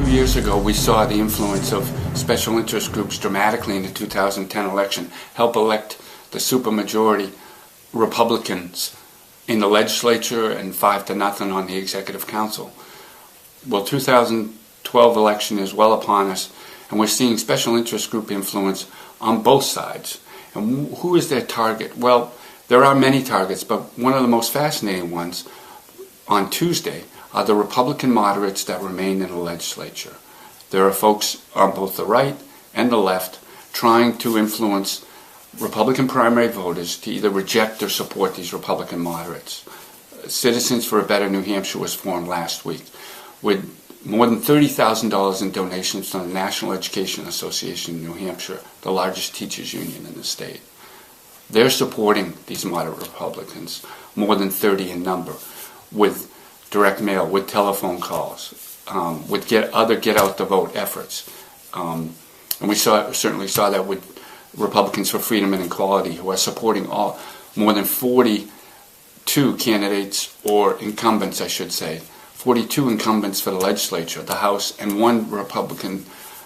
years ago, we saw the influence of special interest groups dramatically in the 2010 election help elect the supermajority Republicans in the legislature and 5-0 on the executive council. Well, 2012 election is well upon us, and we're seeing special interest group influence on both sides. And who is their target? Well, there are many targets, but one of the most fascinating ones on Tuesday are the Republican moderates that remain in the legislature. There are folks on both the right and the left trying to influence Republican primary voters to either reject or support these Republican moderates. Citizens for a Better New Hampshire was formed last week with more than $30,000 in donations from the National Education Association in New Hampshire, the largest teachers union in the state. They're supporting these moderate Republicans, more than 30 in number, with direct mail, with telephone calls, with other get-out-the-vote efforts. And we certainly saw that with Republicans for Freedom and Equality, who are supporting more than 42 candidates, or incumbents, I should say, 42 incumbents for the legislature, the House, and one Republican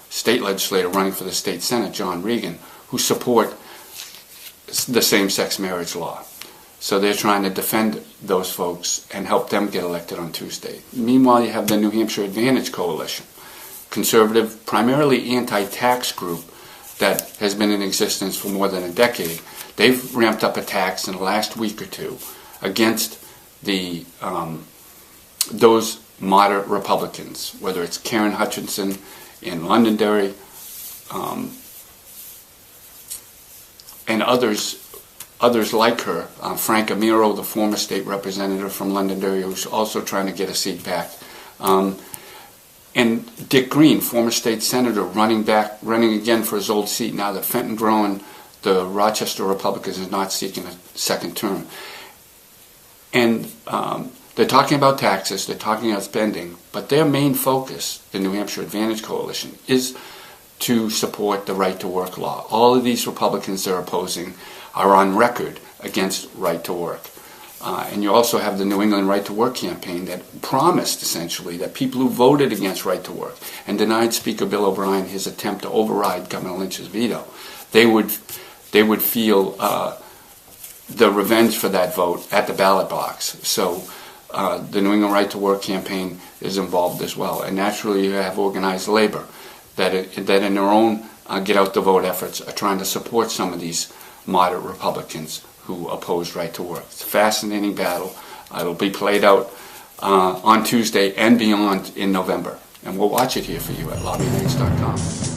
state legislator running for the state Senate, John Regan, who support the same-sex marriage law. So they're trying to defend those folks and help them get elected on Tuesday. Meanwhile, you have the New Hampshire Advantage Coalition, conservative, primarily anti-tax group that has been in existence for more than a decade. They've ramped up attacks in the last week or two against those moderate Republicans, whether it's Karen Hutchinson in Londonderry and others like her, Frank Amiro, the former state representative from Londonderry, who's also trying to get a seat back, and Dick Green, former state senator, running again for his old seat now that Fenton Groen, the Rochester Republicans, is not seeking a second term. And they're talking about taxes, they're talking about spending, but their main focus, the New Hampshire Advantage Coalition, is to support the right-to-work law. All of these Republicans they're opposing are on record against right-to-work. And you also have the New England Right-to-Work campaign that promised, essentially, that people who voted against right-to-work and denied Speaker Bill O'Brien his attempt to override Governor Lynch's veto, they would feel the revenge for that vote at the ballot box. So the New England Right-to-Work campaign is involved as well. And naturally, you have organized labor that in their own get-out-the-vote efforts are trying to support some of these moderate Republicans who oppose right-to-work. It's a fascinating battle. It'll be played out on Tuesday and beyond in November. And we'll watch it here for you at lobbynews.com.